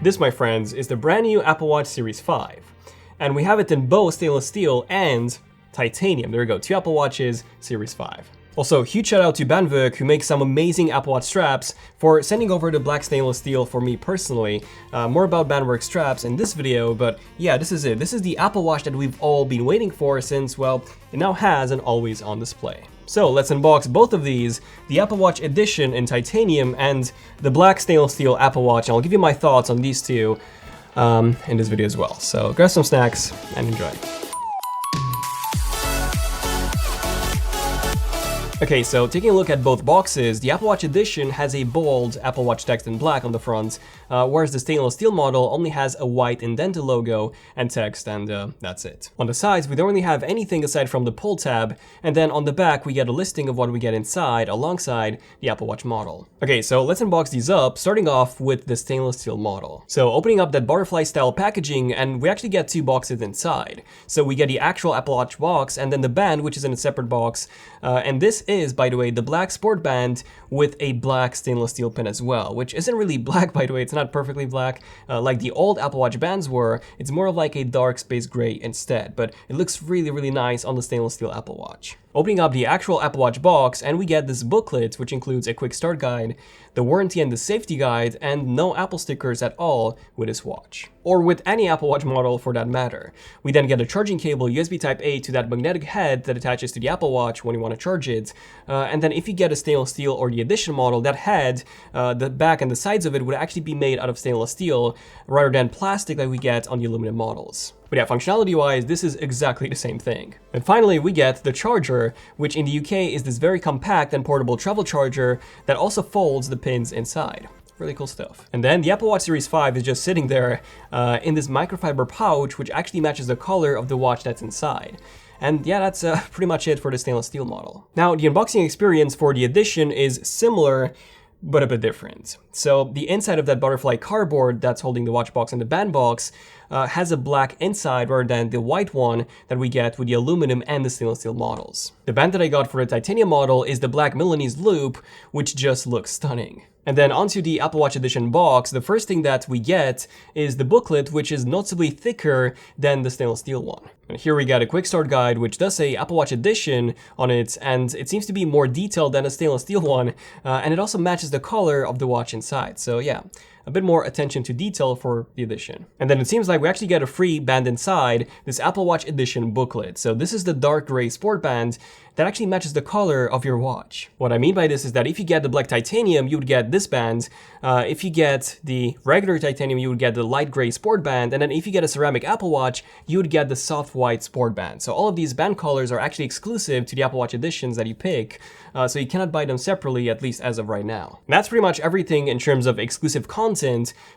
This, my friends, is the brand new Apple Watch Series 5. And we have it in both stainless steel and titanium. There we go, 2 Apple Watches, Series 5. Also, huge shout out to BandWerk, who makes some amazing Apple Watch straps, for sending over the black stainless steel for me personally. More about BandWerk straps in this video, but yeah, this is it. This is the Apple Watch that we've all been waiting for since, well, it now has an always-on display. So let's unbox both of these, the Apple Watch Edition in titanium and the black stainless steel Apple Watch, and I'll give you my thoughts on these two in this video as well. So grab some snacks and enjoy. Okay, so taking a look at both boxes, the Apple Watch Edition has a bold Apple Watch text in black on the front, whereas the stainless steel model only has a white indented logo and text, and that's it. On the sides, we don't really have anything aside from the pull tab, and then on the back, we get a listing of what we get inside alongside the Apple Watch model. Okay, so let's unbox these up, starting off with the stainless steel model. So opening up that butterfly style packaging, and we actually get 2 boxes inside. So we get the actual Apple Watch box, and then the band, which is in a separate box, and this is, by the way, the black sport band with a black stainless steel pin as well, which isn't really black, by the way. It's not perfectly black like the old Apple Watch bands were. It's more of like a dark space gray instead, but it looks really, really nice on the stainless steel Apple Watch. Opening up the actual Apple Watch box, and we get this booklet, which includes a quick start guide, the warranty and the safety guide, and no Apple stickers at all with this watch. Or with any Apple Watch model for that matter. We then get a charging cable, USB Type-A to that magnetic head that attaches to the Apple Watch when you want to charge it. And then if you get a stainless steel or the Edition model, that head, the back and the sides of it would actually be made out of stainless steel rather than plastic like we get on the aluminum models. But yeah, functionality-wise, this is exactly the same thing. And finally, we get the charger, which in the UK is this very compact and portable travel charger that also folds the pins inside. Really cool stuff. And then the Apple Watch Series 5 is just sitting there in this microfiber pouch, which actually matches the color of the watch that's inside. And yeah, that's pretty much it for the stainless steel model. Now, the unboxing experience for the Edition is similar, but a bit different. So the inside of that butterfly cardboard that's holding the watch box and the band box has a black inside rather than the white one that we get with the aluminum and the stainless steel models. The band that I got for the titanium model is the black Milanese loop, which just looks stunning. And then onto the Apple Watch Edition box, the first thing that we get is the booklet, which is noticeably thicker than the stainless steel one. And here we get a quick start guide, which does say Apple Watch Edition on it, and it seems to be more detailed than a stainless steel one, and it also matches the color of the watch inside. So yeah, a bit more attention to detail for the Edition. And then it seems like we actually get a free band inside, this Apple Watch Edition booklet. So this is the dark gray sport band that actually matches the color of your watch. What I mean by this is that if you get the black titanium, you would get this band. If you get the regular titanium, you would get the light gray sport band. And then if you get a ceramic Apple Watch, you would get the soft white sport band. So all of these band colors are actually exclusive to the Apple Watch Editions that you pick. So you cannot buy them separately, at least as of right now. And that's pretty much everything in terms of exclusive content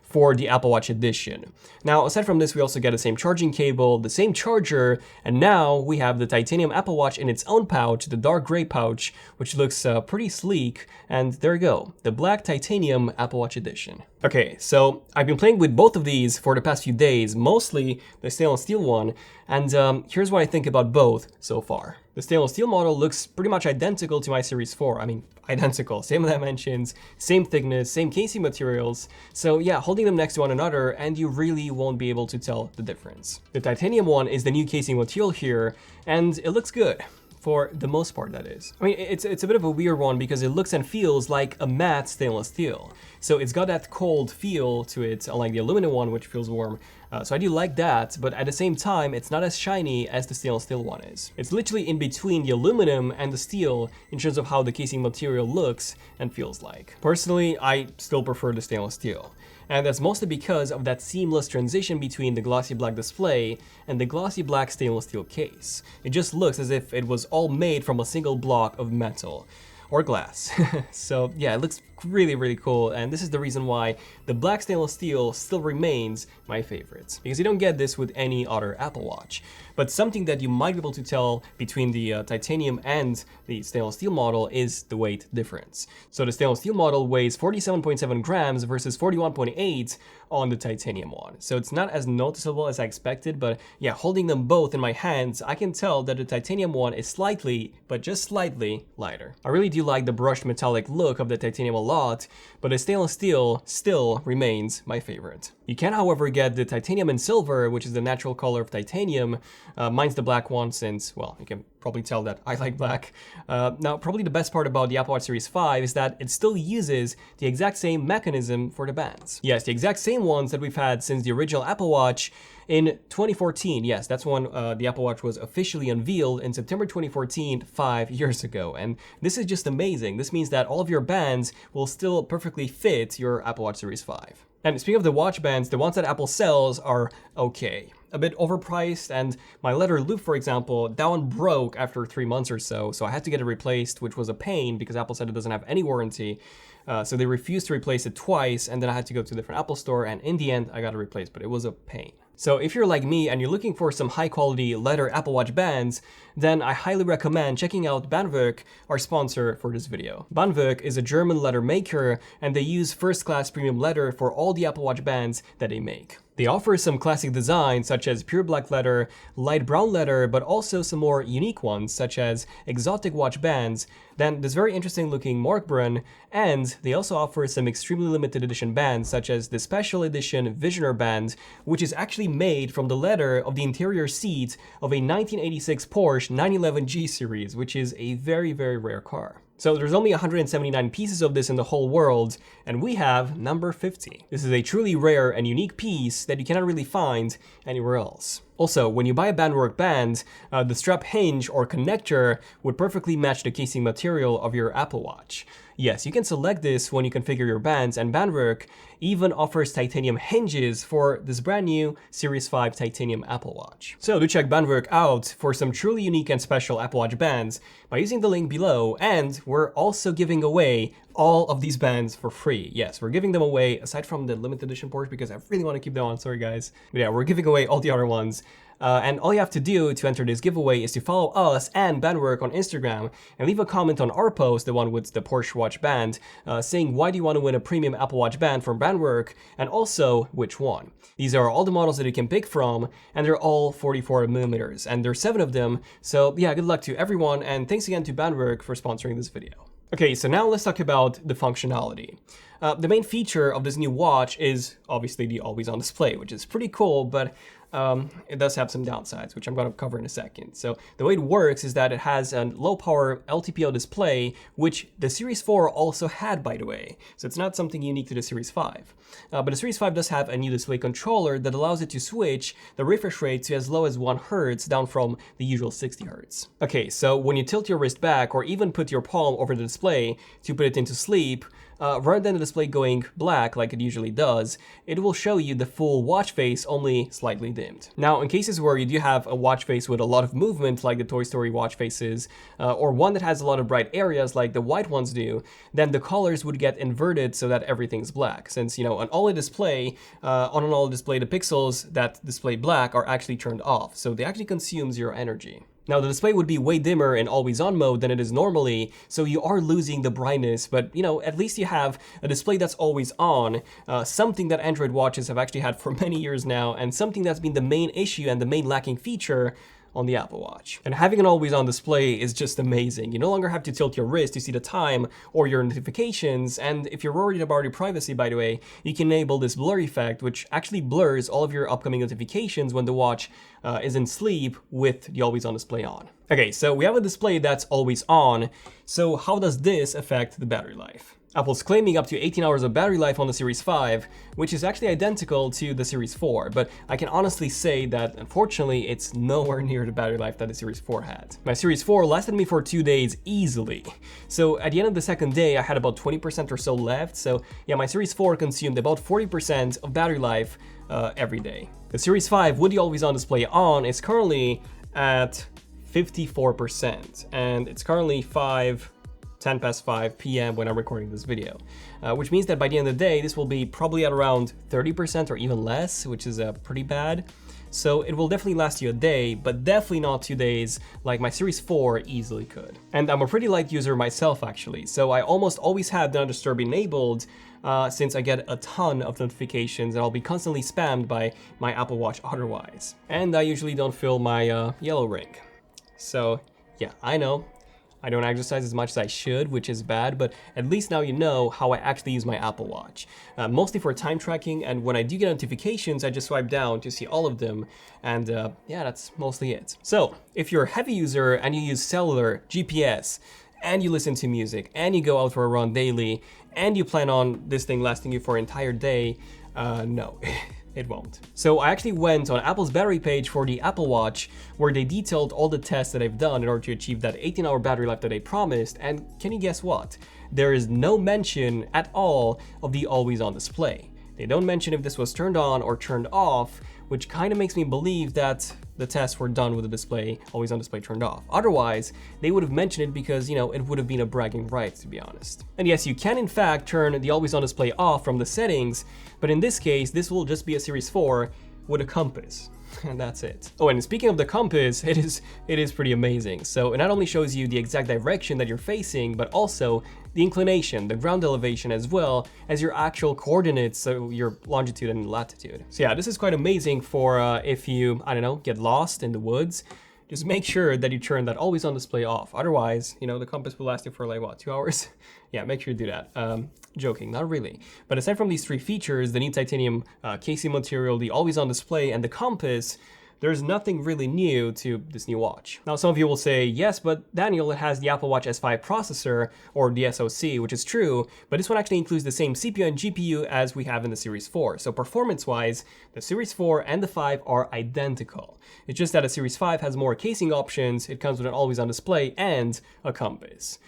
for the Apple Watch Edition. Now, aside from this, we also get the same charging cable, the same charger, and now we have the titanium Apple Watch in its own pouch, the dark gray pouch, which looks pretty sleek. And there you go, the black titanium Apple Watch Edition. Okay, so I've been playing with both of these for the past few days, mostly the stainless steel one, and here's what I think about both so far. The stainless steel model looks pretty much identical to my Series 4. I mean, identical, same dimensions, same thickness, same casing materials. So yeah, holding them next to one another and you really won't be able to tell the difference. The titanium one is the new casing material here, and it looks good. For the most part, that is. I mean, it's a bit of a weird one because it looks and feels like a matte stainless steel. So it's got that cold feel to it, unlike the aluminum one, which feels warm. So I do like that, but at the same time, it's not as shiny as the stainless steel one is. It's literally in between the aluminum and the steel in terms of how the casing material looks and feels like. Personally, I still prefer the stainless steel. And that's mostly because of that seamless transition between the glossy black display and the glossy black stainless steel case. It just looks as if it was all made from a single block of metal or glass. So yeah, it looks really, really cool, and this is the reason why the black stainless steel still remains my favorite, because you don't get this with any other Apple Watch. But something that you might be able to tell between the titanium and the stainless steel model is the weight difference. So the stainless steel model weighs 47.7 grams versus 41.8 on the titanium one. So it's not as noticeable as I expected, but yeah, holding them both in my hands, I can tell that the titanium one is slightly, but just slightly, lighter. I really do like the brushed metallic look of the titanium a lot, but the stainless steel still remains my favorite. You can, however, get the titanium and silver, which is the natural color of titanium. Mine's the black one since, well, you can probably tell that I like black. Now, probably the best part about the Apple Watch Series 5 is that it still uses the exact same mechanism for the bands. Yes, the exact same ones that we've had since the original Apple Watch in 2014. Yes, that's when the Apple Watch was officially unveiled in September 2014, 5 years ago. And this is just amazing. This means that all of your bands will still perfectly fit your Apple Watch Series 5. And speaking of the watch bands, the ones that Apple sells are okay. A bit overpriced, and my leather loop, for example, that one broke after 3 months or so I had to get it replaced, which was a pain because Apple said it doesn't have any warranty. So they refused to replace it twice, and then I had to go to a different Apple store, and in the end, I got it replaced, but it was a pain. So if you're like me and you're looking for some high quality leather Apple Watch bands, then I highly recommend checking out BandWerk, our sponsor for this video. BandWerk is a German leather maker, and they use first-class premium leather for all the Apple Watch bands that they make. They offer some classic designs such as pure black leather, light brown leather, but also some more unique ones such as exotic watch bands, then this very interesting looking Morkbrunn, and they also offer some extremely limited edition bands such as the special edition Visioner band, which is actually made from the leather of the interior seat of a 1986 Porsche 911 G series, which is a very, very rare car. So there's only 179 pieces of this in the whole world, and we have number 50. This is a truly rare and unique piece that you cannot really find anywhere else. Also, when you buy a BandWerk band, the strap hinge or connector would perfectly match the casing material of your Apple Watch. Yes, you can select this when you configure your bands, and BandWerk even offers titanium hinges for this brand new Series 5 titanium Apple Watch. So do check BandWerk out for some truly unique and special Apple Watch bands by using the link below, and we're also giving away all of these bands for free. Yes, we're giving them away aside from the limited edition Porsche because I really want to keep them on, sorry guys. But yeah, we're giving away all the other ones. And all you have to do to enter this giveaway is to follow us and BandWerk on Instagram and leave a comment on our post, the one with the Porsche watch band, saying why do you want to win a premium Apple Watch band from BandWerk, and also which one. These are all the models that you can pick from, and they're all 44mm, and there's 7 of them. So yeah, good luck to everyone, and thanks again to BandWerk for sponsoring this video. Okay, so now let's talk about the functionality. The main feature of this new watch is obviously the always-on display, which is pretty cool, but it does have some downsides, which I'm going to cover in a second. So the way it works is that it has a low-power LTPO display, which the Series 4 also had, by the way. So it's not something unique to the Series 5. But the Series 5 does have a new display controller that allows it to switch the refresh rate to as low as 1 Hz, down from the usual 60 Hz. Okay, so when you tilt your wrist back or even put your palm over the display to put it into sleep, rather than the display going black like it usually does, it will show you the full watch face, only slightly dimmed. Now, in cases where you do have a watch face with a lot of movement, like the Toy Story watch faces, or one that has a lot of bright areas like the white ones do, then the colors would get inverted so that everything's black. Since, you know, on an OLED display, the pixels that display black are actually turned off, so they actually consume zero energy. Now, the display would be way dimmer in always-on mode than it is normally, so you are losing the brightness, but, you know, at least you have a display that's always on, something that Android watches have actually had for many years now, and something that's been the main issue and the main lacking feature on the Apple Watch. And having an always-on display is just amazing. You no longer have to tilt your wrist to see the time or your notifications, and if you're worried about your privacy, by the way, you can enable this blur effect, which actually blurs all of your upcoming notifications when the watch is in sleep with the always-on display on. Okay, so we have a display that's always on, so how does this affect the battery life? Apple's claiming up to 18 hours of battery life on the Series 5, which is actually identical to the Series 4, but I can honestly say that unfortunately it's nowhere near the battery life that the Series 4 had. My Series 4 lasted me for 2 days easily, so at the end of the second day I had about 20% or so left, so yeah, my Series 4 consumed about 40% of battery life every day. The Series 5 with the always-on display on is currently at 54%, and it's currently 10 past 5 p.m. when I'm recording this video, which means that by the end of the day, this will be probably at around 30% or even less, which is pretty bad. So it will definitely last you a day, but definitely not 2 days like my Series 4 easily could. And I'm a pretty light user myself, actually, so I almost always have Do Not Disturb enabled, since I get a ton of notifications and I'll be constantly spammed by my Apple Watch otherwise. And I usually don't fill my yellow ring. So yeah, I know, I don't exercise as much as I should, which is bad, but at least now you know how I actually use my Apple Watch. Mostly for time tracking, and when I do get notifications, I just swipe down to see all of them, and yeah, that's mostly it. So, if you're a heavy user and you use cellular, GPS, and you listen to music, and you go out for a run daily, and you plan on this thing lasting you for an entire day, no. It won't. So I actually went on Apple's battery page for the Apple Watch, where they detailed all the tests that I've done in order to achieve that 18-hour battery life that they promised, and can you guess what? There is no mention at all of the always on display. They don't mention if this was turned on or turned off, which kind of makes me believe that the tests were done with the display, always on display turned off. Otherwise, they would have mentioned it because, you know, it would have been a bragging right, to be honest. And yes, you can in fact turn the always on display off from the settings, but in this case, this will just be a Series 4 with a compass. And that's it. Oh, and speaking of the compass, it is pretty amazing. So it not only shows you the exact direction that you're facing, but also the inclination, the ground elevation, as well as your actual coordinates, so your longitude and latitude. So yeah, this is quite amazing for if you, I don't know, get lost in the woods. Just make sure that you turn that always on display off. Otherwise, you know, the compass will last you for like, what, 2 hours? Yeah, make sure you do that. Joking, not really. But aside from these three features, the neat titanium casing material, the always on display, and the compass, there's nothing really new to this new watch. Now, some of you will say, yes, but Daniel, it has the Apple Watch S5 processor, or the SoC, which is true, but this one actually includes the same CPU and GPU as we have in the Series 4. So performance-wise, the Series 4 and the 5 are identical. It's just that a Series 5 has more casing options, it comes with an always on display, and a compass.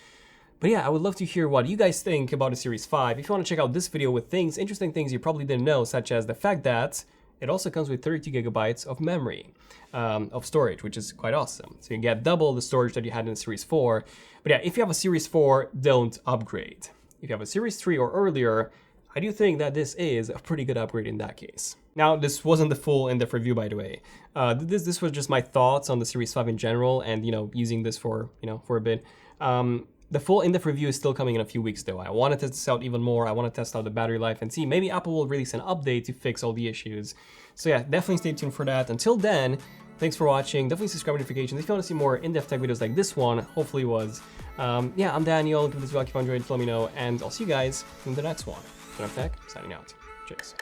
But yeah, I would love to hear what you guys think about the Series 5. If you want to check out this video with interesting things you probably didn't know, such as the fact that it also comes with 32 gigabytes of memory, of storage, which is quite awesome. So you get double the storage that you had in the Series 4. But yeah, if you have a Series 4, don't upgrade. If you have a Series 3 or earlier, I do think that this is a pretty good upgrade in that case. Now, this wasn't the full in-depth review, by the way. This was just my thoughts on the Series 5 in general, and, you know, using this for, you know, for a bit. The full in-depth review is still coming in a few weeks though. I want to test this out even more. I want to test out the battery life and see, maybe Apple will release an update to fix all the issues. So yeah, definitely stay tuned for that. Until then, thanks for watching. Definitely subscribe notifications if you want to see more in-depth tech videos like this one. Hopefully it was. Yeah, I'm Daniel. Give this video a like if you enjoyed. Let me know, and I'll see you guys in the next one. ZONEofTECH, signing out. Cheers.